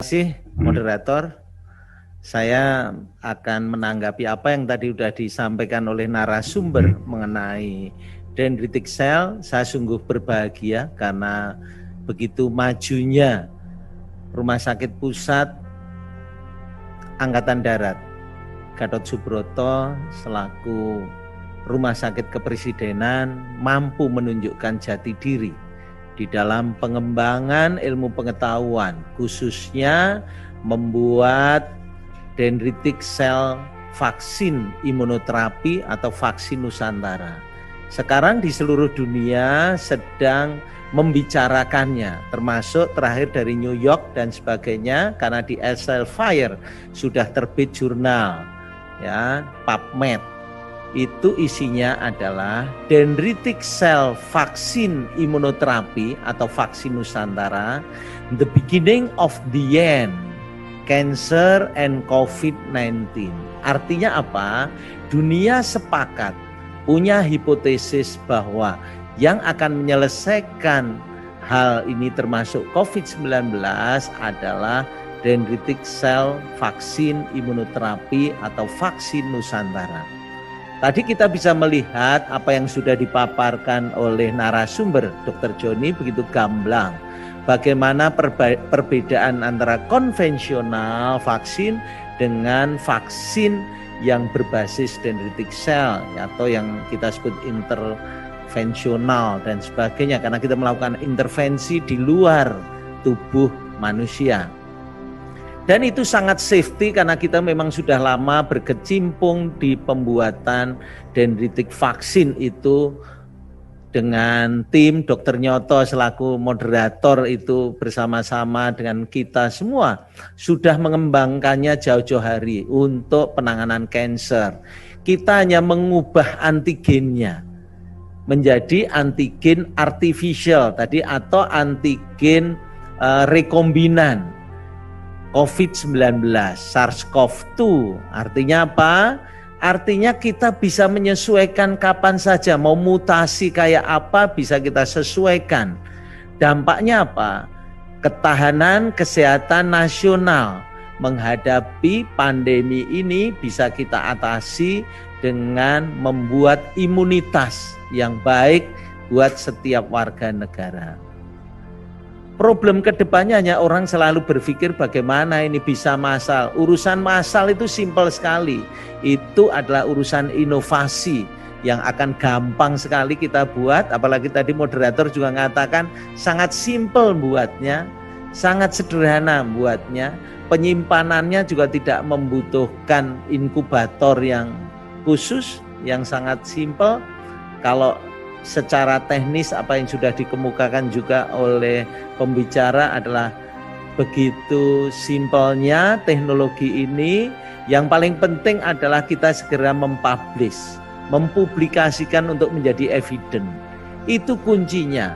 kasih moderator. Saya akan menanggapi apa yang tadi sudah disampaikan oleh narasumber mengenai dendritic cell. Saya sungguh berbahagia karena begitu majunya Rumah Sakit Pusat Angkatan Darat Gatot Subroto selaku Rumah Sakit Kepresidenan mampu menunjukkan jati diri di dalam pengembangan ilmu pengetahuan, khususnya membuat dendritic cell vaksin imunoterapi atau vaksin Nusantara. Sekarang di seluruh dunia sedang membicarakannya, termasuk terakhir dari New York dan sebagainya, karena di Elsevier sudah terbit jurnal ya PubMed. Itu isinya adalah dendritic cell vaksin imunoterapi atau vaksin Nusantara, the beginning of the end, cancer and COVID-19. Artinya apa? Dunia sepakat punya hipotesis bahwa yang akan menyelesaikan hal ini termasuk COVID-19 adalah dendritic cell vaksin imunoterapi atau vaksin Nusantara. Tadi kita bisa melihat apa yang sudah dipaparkan oleh narasumber Dr. Joni begitu gamblang. Bagaimana perbedaan antara konvensional vaksin dengan vaksin yang berbasis dendritic cell atau yang kita sebut intervensional dan sebagainya, karena kita melakukan intervensi di luar tubuh manusia. Dan itu sangat safety karena kita memang sudah lama berkecimpung di pembuatan dendritic vaksin itu dengan tim Dr. Nyoto selaku moderator itu bersama-sama dengan kita semua sudah mengembangkannya jauh-jauh hari untuk penanganan kanker. Kita hanya mengubah antigennya menjadi antigen artificial tadi atau antigen rekombinan COVID-19, SARS-CoV-2. Artinya apa? Artinya kita bisa menyesuaikan kapan saja, mau mutasi kayak apa bisa kita sesuaikan. Dampaknya apa? Ketahanan kesehatan nasional menghadapi pandemi ini bisa kita atasi dengan membuat imunitas yang baik buat setiap warga negara. Problem kedepannya hanya orang selalu berpikir bagaimana ini bisa massal. Urusan massal itu simpel sekali. Itu adalah urusan inovasi yang akan gampang sekali kita buat. Apalagi tadi moderator juga mengatakan sangat simpel buatnya, sangat sederhana buatnya. Penyimpanannya juga tidak membutuhkan inkubator yang khusus, yang sangat simpel. Kalau secara teknis apa yang sudah dikemukakan juga oleh pembicara adalah begitu simpelnya teknologi ini. Yang paling penting adalah kita segera mempublikasikan untuk menjadi evidence. Itu kuncinya.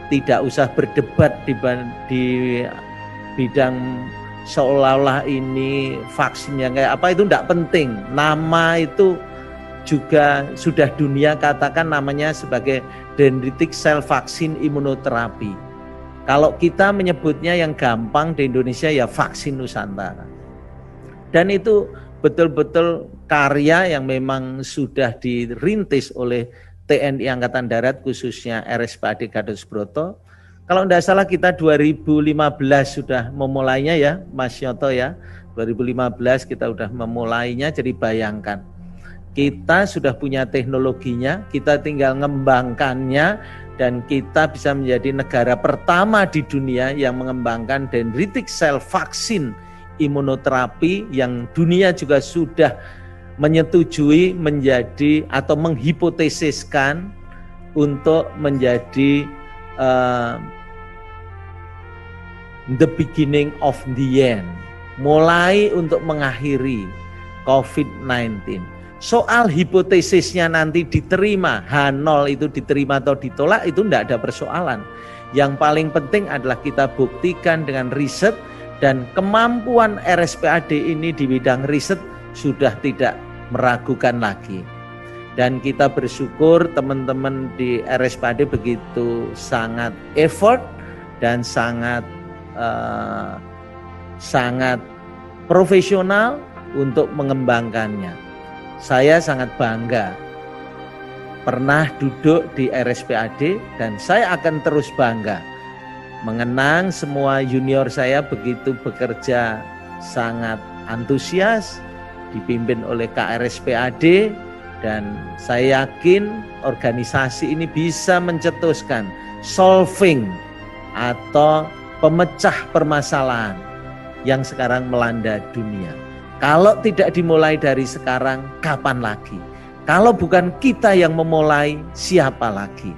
Tidak usah berdebat di bidang seolah-olah ini vaksinnya kayak apa, itu tidak penting. Nama itu juga sudah dunia katakan namanya sebagai dendritic cell vaksin imunoterapi. Kalau kita menyebutnya yang gampang di Indonesia ya vaksin Nusantara. Dan itu betul-betul karya yang memang sudah dirintis oleh TNI Angkatan Darat khususnya RSPAD Gatot Subroto. Kalau tidak salah kita 2015 sudah memulainya ya Mas Nyoto ya. 2015 kita sudah memulainya, jadi bayangkan. Kita sudah punya teknologinya, kita tinggal mengembangkannya dan kita bisa menjadi negara pertama di dunia yang mengembangkan dendritic cell vaksin imunoterapi yang dunia juga sudah menyetujui menjadi atau menghipotesiskan untuk menjadi the beginning of the end, mulai untuk mengakhiri COVID-19. Soal hipotesisnya nanti diterima, H0 itu diterima atau ditolak itu tidak ada persoalan. Yang paling penting adalah kita buktikan dengan riset dan kemampuan RSPAD ini di bidang riset sudah tidak meragukan lagi. Dan kita bersyukur teman-teman di RSPAD begitu sangat effort dan sangat sangat profesional untuk mengembangkannya. Saya sangat bangga pernah duduk di RSPAD dan saya akan terus bangga mengenang semua junior saya begitu bekerja sangat antusias dipimpin oleh KRSPAD, dan saya yakin organisasi ini bisa mencetuskan solving atau pemecah permasalahan yang sekarang melanda dunia. Kalau tidak dimulai dari sekarang, kapan lagi? Kalau bukan kita yang memulai, siapa lagi?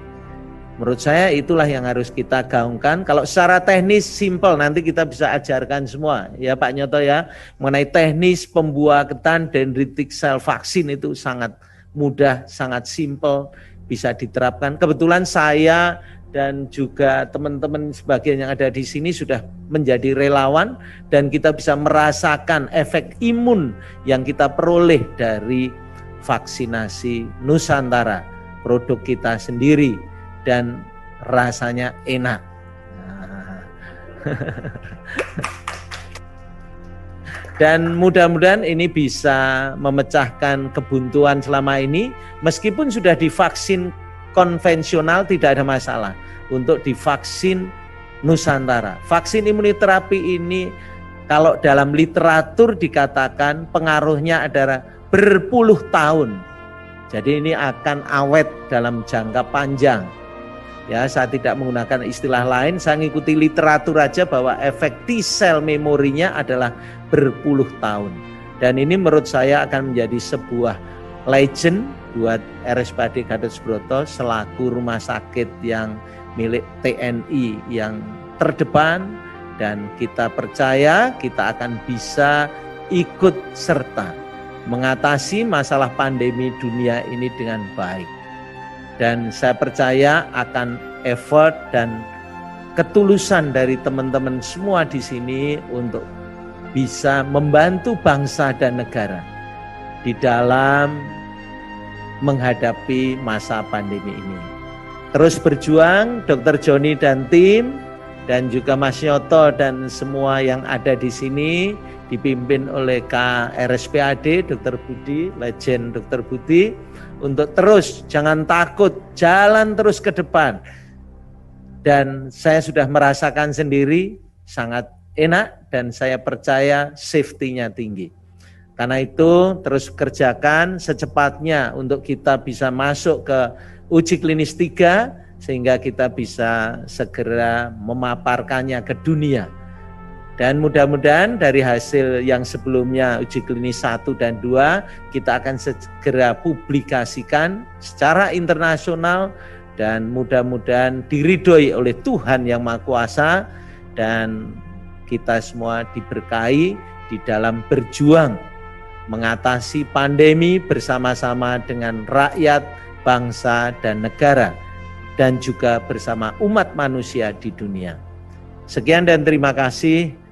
Menurut saya itulah yang harus kita gaungkan. Kalau secara teknis simple, nanti kita bisa ajarkan semua ya Pak Nyoto ya. Mengenai teknis pembuatan dendritic cell vaksin itu sangat mudah, sangat simple, bisa diterapkan. Kebetulan saya dan juga teman-teman sebagian yang ada di sini sudah menjadi relawan dan kita bisa merasakan efek imun yang kita peroleh dari vaksinasi Nusantara, produk kita sendiri, dan rasanya enak. Dan mudah-mudahan ini bisa memecahkan kebuntuan selama ini. Meskipun sudah divaksin konvensional tidak ada masalah untuk divaksin Nusantara. Vaksin imunoterapi ini kalau dalam literatur dikatakan pengaruhnya adalah berpuluh tahun. Jadi ini akan awet dalam jangka panjang. Ya, saya tidak menggunakan istilah lain, saya mengikuti literatur aja bahwa efek T-cell memorinya adalah berpuluh tahun. Dan ini menurut saya akan menjadi sebuah legend buat RSPAD Gatot Subroto selaku rumah sakit yang milik TNI yang terdepan, dan kita percaya kita akan bisa ikut serta mengatasi masalah pandemi dunia ini dengan baik. Dan saya percaya akan effort dan ketulusan dari teman-teman semua di sini untuk bisa membantu bangsa dan negara di dalam menghadapi masa pandemi ini. Terus berjuang Dr. Joni dan tim, dan juga Mas Nyoto dan semua yang ada di sini dipimpin oleh KRSPAD Dr. Budi, legend Dr. Budi, untuk terus jangan takut, jalan terus ke depan. Dan saya sudah merasakan sendiri sangat enak dan saya percaya safety-nya tinggi. Karena itu terus kerjakan secepatnya untuk kita bisa masuk ke uji klinis 3 sehingga kita bisa segera memaparkannya ke dunia. Dan mudah-mudahan dari hasil yang sebelumnya uji klinis 1 dan 2 kita akan segera publikasikan secara internasional dan mudah-mudahan diridhoi oleh Tuhan Yang Maha Kuasa, dan kita semua diberkahi di dalam berjuang mengatasi pandemi bersama-sama dengan rakyat, bangsa dan negara, dan juga bersama umat manusia di dunia. Sekian dan terima kasih.